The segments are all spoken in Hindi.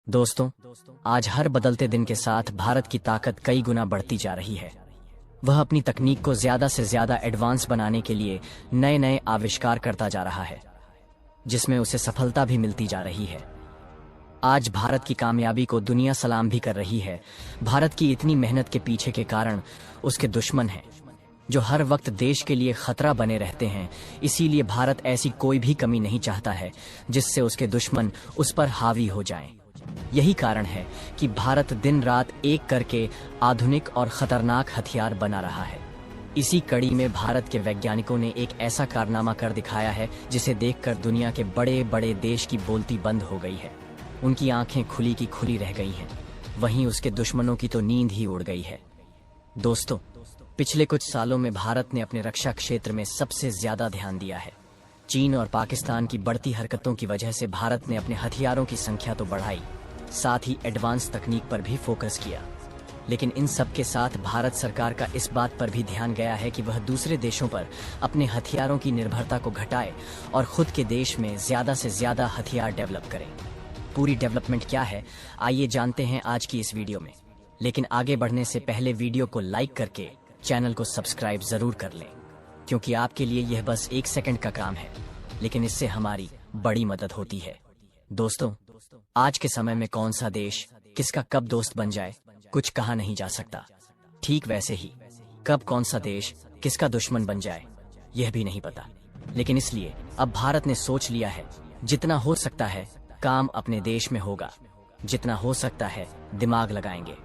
दोस्तों, आज हर बदलते दिन के साथ भारत की ताकत कई गुना बढ़ती जा रही है। वह अपनी तकनीक को ज्यादा से ज्यादा एडवांस बनाने के लिए नए नए आविष्कार करता जा रहा है, जिसमें उसे सफलता भी मिलती जा रही है। आज भारत की कामयाबी को दुनिया सलाम भी कर रही है। भारत की इतनी मेहनत के पीछे के कारण उसके दुश्मन हैं, जो हर वक्त देश के लिए खतरा बने रहते हैं। इसीलिए भारत ऐसी कोई भी कमी नहीं चाहता है जिससे उसके दुश्मन उस पर हावी हो जाएं। यही कारण है कि भारत दिन रात एक करके आधुनिक और खतरनाक हथियार बना रहा है। इसी कड़ी में भारत के वैज्ञानिकों ने एक ऐसा कारनामा कर दिखाया है जिसे देखकर दुनिया के बड़े बड़े देश की बोलती बंद हो गई है। उनकी आंखें खुली की खुली रह गई हैं। वहीं उसके दुश्मनों की तो नींद ही उड़ गई है। दोस्तों, पिछले कुछ सालों में भारत ने अपने रक्षा क्षेत्र में सबसे ज्यादा ध्यान दिया है। चीन और पाकिस्तान की बढ़ती हरकतों की वजह से भारत ने अपने हथियारों की संख्या तो बढ़ाई, साथ ही एडवांस तकनीक पर भी फोकस किया। लेकिन इन सब के साथ भारत सरकार का इस बात पर भी ध्यान गया है कि वह दूसरे देशों पर अपने हथियारों की निर्भरता को घटाए और खुद के देश में ज्यादा से ज्यादा हथियार डेवलप करें। पूरी डेवलपमेंट क्या है, आइए जानते हैं आज की इस वीडियो में। लेकिन आगे बढ़ने से पहले वीडियो को लाइक करके चैनल को सब्सक्राइब जरूर कर लें, क्योंकि आपके लिए यह बस 1 सेकंड का काम है, लेकिन इससे हमारी बड़ी मदद होती है। दोस्तों, आज के समय में कौन सा देश किसका कब दोस्त बन जाए, कुछ कहा नहीं जा सकता। ठीक वैसे ही कब कौन सा देश किसका दुश्मन बन जाए, यह भी नहीं पता। लेकिन इसलिए अब भारत ने सोच लिया है, जितना हो सकता है काम अपने देश में होगा, जितना हो सकता है दिमाग लगाएंगे।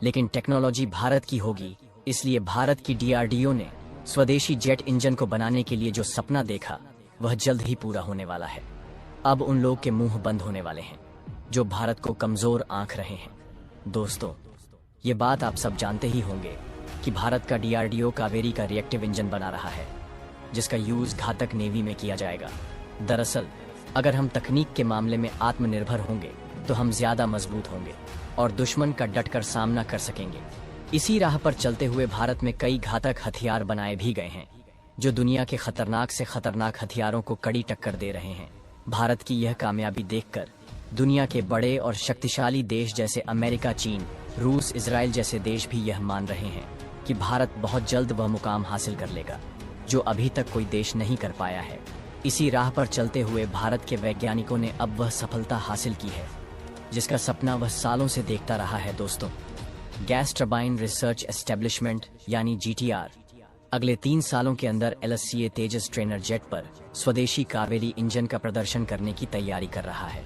लेकिन टेक्नोलॉजी भारत की होगी, इसलिए भारत की DRDO ने स्वदेशी जेट इंजन को बनाने के लिए जो सपना देखा, वह जल्द ही पूरा होने वाला है। अब उन लोग के मुंह बंद होने वाले हैं जो भारत को कमजोर आंक रहे हैं। दोस्तों, ये बात आप सब जानते ही होंगे कि भारत का DRDO कावेरी का रिएक्टिव इंजन बना रहा है, जिसका यूज घातक नेवी में किया जाएगा। दरअसल अगर हम तकनीक के मामले में आत्मनिर्भर होंगे तो हम ज्यादा मजबूत होंगे और दुश्मन का डटकर सामना कर सकेंगे। इसी राह पर चलते हुए भारत में कई घातक हथियार बनाए भी गए हैं, जो दुनिया के खतरनाक से खतरनाक हथियारों को कड़ी टक्कर दे रहे हैं। भारत की यह कामयाबी देखकर दुनिया के बड़े और शक्तिशाली देश जैसे अमेरिका, चीन, रूस, इजराइल जैसे देश भी यह मान रहे हैं कि भारत बहुत जल्द वह मुकाम हासिल कर लेगा जो अभी तक कोई देश नहीं कर पाया है। इसी राह पर चलते हुए भारत के वैज्ञानिकों ने अब वह सफलता हासिल की है जिसका सपना वह सालों से देखता रहा है। दोस्तों, गैस टरबाइन रिसर्च एस्टेब्लिशमेंट यानी GTR अगले 3 सालों के अंदर LSCA तेजस ट्रेनर जेट पर स्वदेशी कावेरी इंजन का प्रदर्शन करने की तैयारी कर रहा है।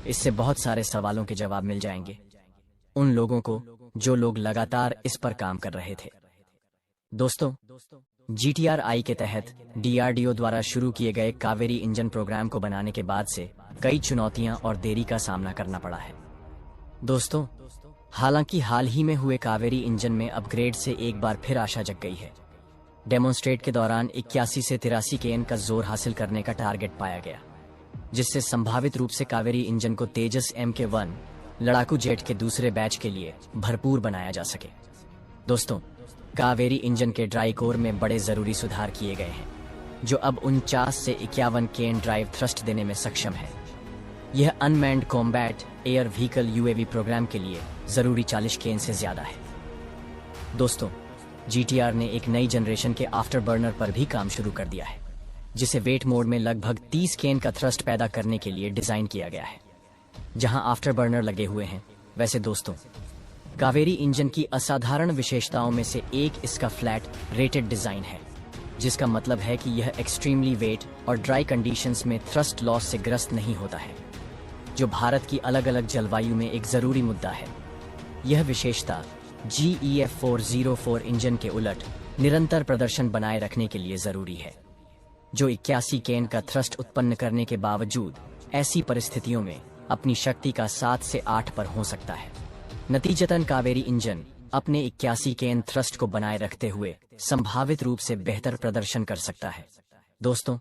इससे बहुत सारे सवालों के जवाब मिल जाएंगे उन लोगों को जो लोग लगातार इस पर काम कर रहे थे। दोस्तों, GTRI के तहत DRDO द्वारा शुरू किए गए कावेरी इंजन प्रोग्राम को बनाने के बाद से कई चुनौतियां और देरी का सामना करना पड़ा है। दोस्तों, हालांकि हाल ही में हुए कावेरी इंजन में अपग्रेड से एक बार फिर आशा जग गई है। डेमोन्स्ट्रेट के दौरान 81 से 83 kN का जोर हासिल करने का टारगेट पाया गया, जिससे संभावित रूप से कावेरी इंजन को तेजस MK1 लड़ाकू जेट के दूसरे बैच के लिए भरपूर बनाया जा सके। दोस्तों, कावेरी इंजन के ड्राई कोर में बड़े जरूरी सुधार किए गए हैं, जो अब 49 से 51 kN ड्राइव थ्रस्ट देने में सक्षम है। यह unmanned combat air vehicle UAV program के लिए जरूरी 40 kN से ज्यादा है। दोस्तों, GTR ने एक नई जनरेशन के आफ्टर बर्नर पर भी काम शुरू कर दिया है, जिसे वेट मोड में लगभग 30 kN का थ्रस्ट पैदा करने के लिए डिजाइन किया गया है, जहां आफ्टर बर्नर लगे हुए हैं। वैसे दोस्तों, कावेरी इंजन की असाधारण विशेषताओं में से एक इसका फ्लैट रेटेड डिजाइन है, जिसका मतलब है कि यह एक्सट्रीमली वेट और ड्राई कंडीशंस में थ्रस्ट लॉस से ग्रस्त नहीं होता है, जो भारत की अलग अलग जलवायु में एक जरूरी मुद्दा है। यह विशेषता GEF 404 इंजन के उलट निरंतर प्रदर्शन बनाए रखने के लिए जरूरी है, जो 81 kN का थ्रस्ट उत्पन्न करने के बावजूद ऐसी परिस्थितियों में अपनी शक्ति का 7 से 8 पर हो सकता है। नतीजतन कावेरी इंजन अपने 81 kN थ्रस्ट को बनाए रखते हुए संभावित रूप से बेहतर प्रदर्शन कर सकता है। दोस्तों,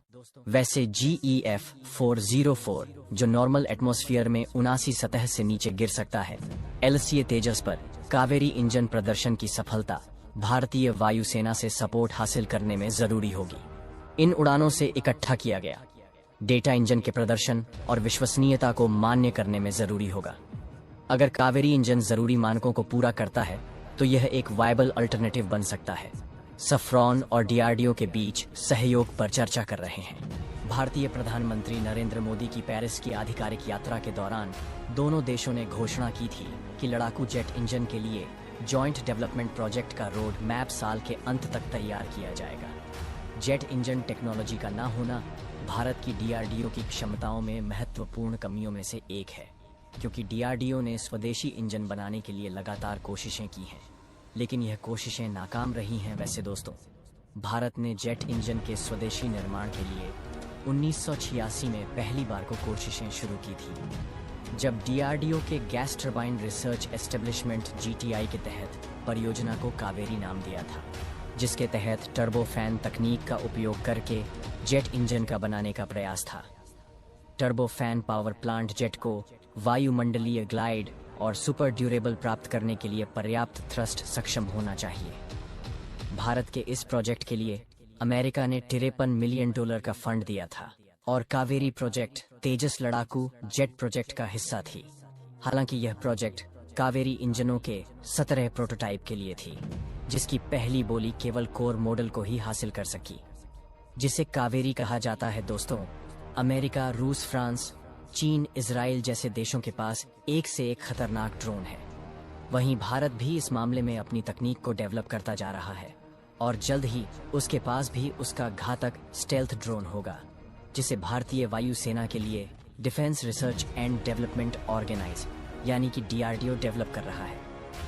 वैसे GEF 404 जो नॉर्मल एटमॉस्फेयर में 79 सतह से नीचे गिर सकता है, LCA तेजस पर कावेरी इंजन प्रदर्शन की सफलता भारतीय वायुसेना से सपोर्ट हासिल करने में जरूरी होगी। इन उड़ानों से इकट्ठा किया गया डेटा इंजन के प्रदर्शन और विश्वसनीयता को मान्य करने में जरूरी होगा। अगर कावेरी इंजन जरूरी मानकों को पूरा करता है तो यह एक वायबल अल्टरनेटिव बन सकता है। सफ्रॉन और डीआरडीओ के बीच सहयोग पर चर्चा कर रहे हैं। भारतीय प्रधानमंत्री नरेंद्र मोदी की पेरिस की आधिकारिक यात्रा के दौरान दोनों देशों ने घोषणा की थी कि लड़ाकू जेट इंजन के लिए जॉइंट डेवलपमेंट प्रोजेक्ट का रोड मैप साल के अंत तक तैयार किया जाएगा। जेट इंजन टेक्नोलॉजी का ना होना भारत की डीआरडीओ की क्षमताओं में महत्वपूर्ण कमियों में से एक है, क्योंकि डीआरडीओ ने स्वदेशी इंजन बनाने के लिए लगातार कोशिशें की हैं, लेकिन यह कोशिशें नाकाम रही हैं। वैसे दोस्तों, भारत ने जेट इंजन के स्वदेशी निर्माण के लिए 1986 में पहली बार को कोशिशें शुरू की थी, जब डीआरडीओ के gas turbine research establishment GTI के तहत परियोजना को कावेरी नाम दिया था, जिसके तहत टर्बोफैन तकनीक का उपयोग करके जेट इंजन का बनाने का प्रयास था। टर्बोफैन पावर प्लांट जेट को वायुमंडलीय ग्लाइड और सुपर ड्यूरेबल प्राप्त करने के लिए पर्याप्त थ्रस्ट सक्षम होना चाहिए। भारत के इस प्रोजेक्ट के लिए अमेरिका ने $53 मिलियन का फंड दिया था और कावेरी प्रोजेक्ट तेजस लड़ाकू जेट प्रोजेक्ट का हिस्सा थी। हालांकि यह प्रोजेक्ट कावेरी इंजनों के 17 प्रोटोटाइप के लिए थी, जिसकी पहली बोली केवल कोर मॉडल को ही हासिल कर सकी, जिसे कावेरी कहा जाता है। दोस्तों, अमेरिका, रूस, फ्रांस, चीन, इजराइल जैसे देशों के पास एक से एक खतरनाक ड्रोन है। वहीं भारत भी इस मामले में अपनी तकनीक को डेवलप करता जा रहा है और जल्द ही उसके पास भी उसका घातक स्टेल्थ ड्रोन होगा, जिसे भारतीय वायुसेना के लिए defence research and development organise यानी कि डीआरडीओ डेवलप कर रहा है।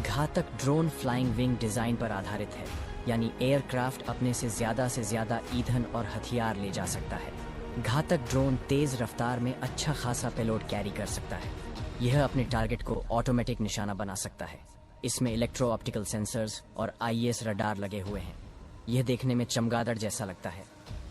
घातक ड्रोन फ्लाइंग विंग डिजाइन पर आधारित है, यानी एयरक्राफ्ट अपने से ज्यादा ईंधन और हथियार ले जा सकता है। घातक ड्रोन तेज रफ्तार में अच्छा खासा पेलोड कैरी कर सकता है। यह अपने टारगेट को ऑटोमेटिक निशाना बना सकता है। इसमें इलेक्ट्रो ऑप्टिकल सेंसर्स और आईएस रडार लगे हुए हैं। यह देखने में चमगादड़ जैसा लगता है।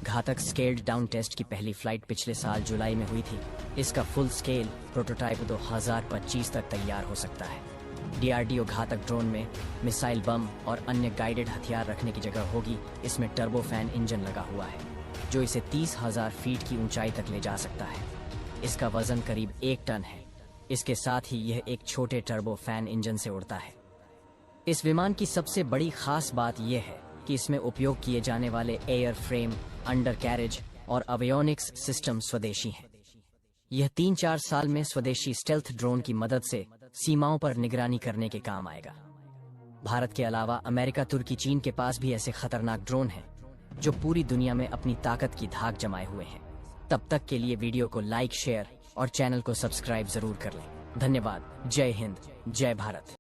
घातक स्केल्ड डाउन टेस्ट की पहली फ्लाइट पिछले साल जुलाई में हुई थी। इसका फुल स्केल प्रोटोटाइप 2025 तक तैयार हो सकता है। डीआरडीओ घातक ड्रोन में मिसाइल बम और अन्य गाइडेड हथियार रखने की जगह होगी। इसमें टर्बोफैन इंजन लगा हुआ है, जो इसे 30,000 फीट की ऊंचाई तक ले जा सकता है। इसका वजन करीब 1 टन है। इसके साथ ही यह एक छोटे टर्बोफैन इंजन से उड़ता है। इस विमान की सबसे बड़ी खास बात यह है कि इसमें उपयोग किए जाने वाले एयर फ्रेम, अंडर कैरेज और एवियोनिक्स सिस्टम स्वदेशी हैं। यह 3-4 साल में स्वदेशी स्टेल्थ ड्रोन की मदद से सीमाओं पर निगरानी करने के काम आएगा। भारत के अलावा अमेरिका, तुर्की, चीन के पास भी ऐसे खतरनाक ड्रोन हैं जो पूरी दुनिया में अपनी ताकत की धाक जमाए हुए हैं। तब तक के लिए वीडियो को लाइक, शेयर और चैनल को सब्सक्राइब जरूर कर लें। धन्यवाद। जय हिंद, जय भारत।